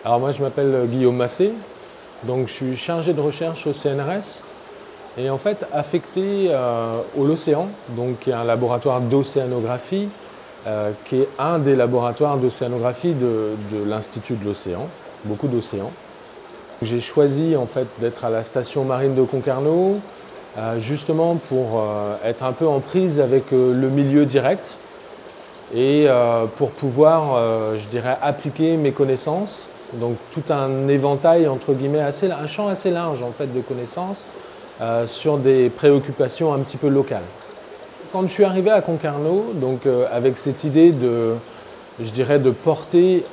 Alors moi je m'appelle Guillaume Massé, donc je suis chargé de recherche au CNRS et en fait affecté au l'Océan, donc qui est un laboratoire d'océanographie, qui est un des laboratoires d'océanographie de l'Institut de l'Océan, beaucoup d'océans. J'ai choisi en fait d'être à la station marine de Concarneau, justement pour être un peu en prise avec le milieu direct et pour pouvoir, je dirais, appliquer mes connaissances. Donc tout un éventail, entre guillemets, un champ assez large en fait, de connaissances sur des préoccupations un petit peu locales. Quand je suis arrivé à Concarneau, donc avec cette idée de, je dirais, de porter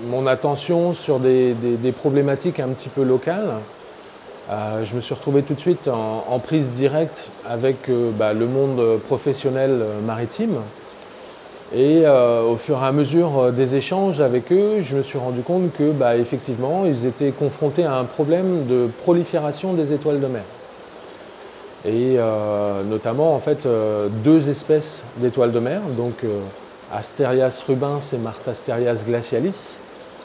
mon attention sur des problématiques un petit peu locales, je me suis retrouvé tout de suite en prise directe avec le monde professionnel maritime. Et au fur et à mesure des échanges avec eux, je me suis rendu compte que effectivement, ils étaient confrontés à un problème de prolifération des étoiles de mer. Et notamment en fait deux espèces d'étoiles de mer, donc Asterias rubens et Martasterias glacialis,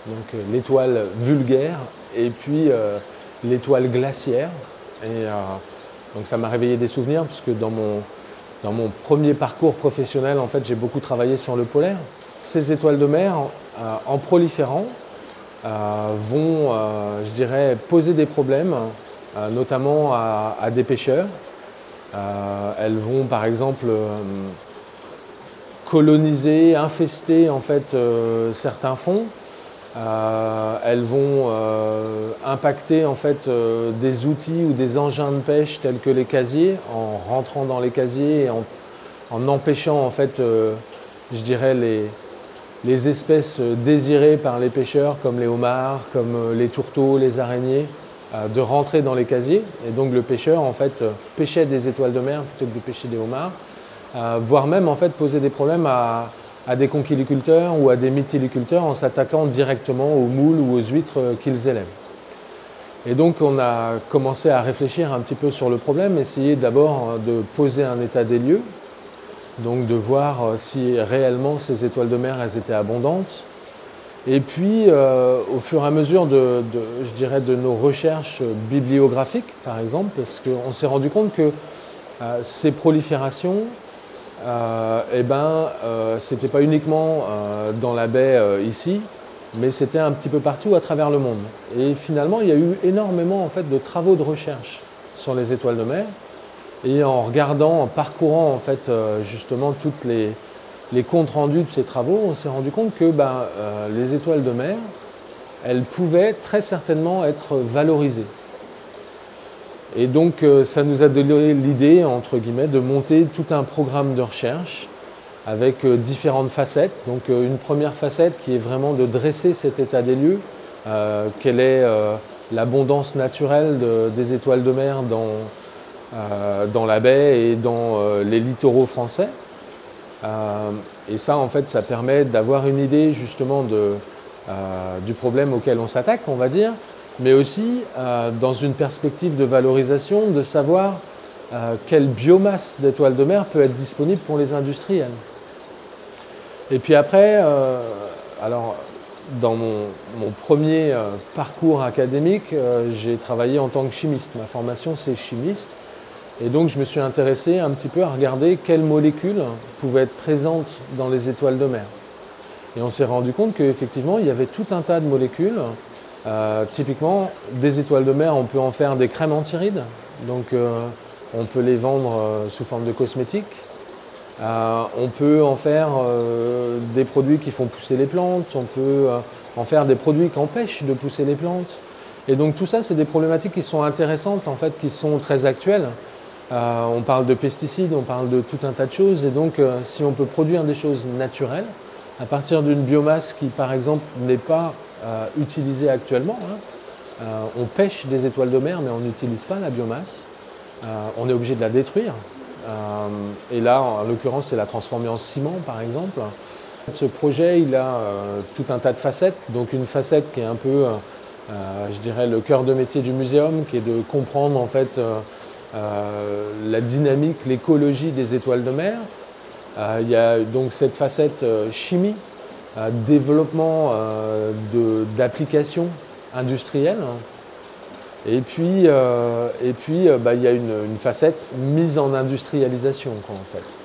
donc l'étoile vulgaire et puis l'étoile glaciaire. Et donc ça m'a réveillé des souvenirs puisque dans mon premier parcours professionnel, en fait, j'ai beaucoup travaillé sur le polaire. Ces étoiles de mer, en proliférant, vont, je dirais, poser des problèmes, notamment à des pêcheurs. Elles vont, par exemple, coloniser, infester, en fait, certains fonds. Elles vont impacter en fait des outils ou des engins de pêche tels que les casiers, en rentrant dans les casiers et en empêchant en fait, je dirais, les espèces désirées par les pêcheurs comme les homards, comme les tourteaux, les araignées, de rentrer dans les casiers. Et donc le pêcheur en fait pêchait des étoiles de mer plutôt que de pêcher des homards, voire même en fait poser des problèmes à des conchiliculteurs ou à des mytiliculteurs en s'attaquant directement aux moules ou aux huîtres qu'ils élèvent. Et donc on a commencé à réfléchir un petit peu sur le problème, essayer d'abord de poser un état des lieux, donc de voir si réellement ces étoiles de mer elles étaient abondantes. Et puis au fur et à mesure je dirais, de nos recherches bibliographiques par exemple, parce qu'on s'est rendu compte que ces proliférations, c'était pas uniquement dans la baie ici, mais c'était un petit peu partout à travers le monde. Et finalement, il y a eu énormément en fait, de travaux de recherche sur les étoiles de mer. Et en regardant, en parcourant en fait, justement toutes les comptes rendus de ces travaux, on s'est rendu compte que les étoiles de mer, elles pouvaient très certainement être valorisées. Et donc ça nous a donné l'idée, entre guillemets, de monter tout un programme de recherche avec différentes facettes. Donc une première facette qui est vraiment de dresser cet état des lieux, quelle est l'abondance naturelle des étoiles de mer dans la baie et dans les littoraux français. Et ça, en fait, ça permet d'avoir une idée justement du problème auquel on s'attaque, on va dire, mais aussi dans une perspective de valorisation, de savoir quelle biomasse d'étoiles de mer peut être disponible pour les industriels. Et puis après, alors, dans mon premier parcours académique, j'ai travaillé en tant que chimiste. Ma formation, c'est chimiste. Et donc, je me suis intéressé un petit peu à regarder quelles molécules pouvaient être présentes dans les étoiles de mer. Et on s'est rendu compte qu'effectivement, il y avait tout un tas de molécules. Typiquement, des étoiles de mer, on peut en faire des crèmes antirides, donc on peut les vendre sous forme de cosmétiques. On peut en faire des produits qui font pousser les plantes, on peut en faire des produits qui empêchent de pousser les plantes. Et donc tout ça, c'est des problématiques qui sont intéressantes, en fait, qui sont très actuelles. On parle de pesticides, on parle de tout un tas de choses, et donc si on peut produire des choses naturelles, à partir d'une biomasse qui, par exemple, n'est pas utilisée actuellement. On pêche des étoiles de mer, mais on n'utilise pas la biomasse. On est obligé de la détruire. Et là, en l'occurrence, c'est la transformer en ciment, par exemple. Ce projet, il a tout un tas de facettes. Donc une facette qui est un peu, je dirais, le cœur de métier du muséum, qui est de comprendre en fait la dynamique, l'écologie des étoiles de mer. Il y a donc cette facette chimie développement d'applications industrielles. Et puis, il y a une facette mise en industrialisation, quoi, en fait.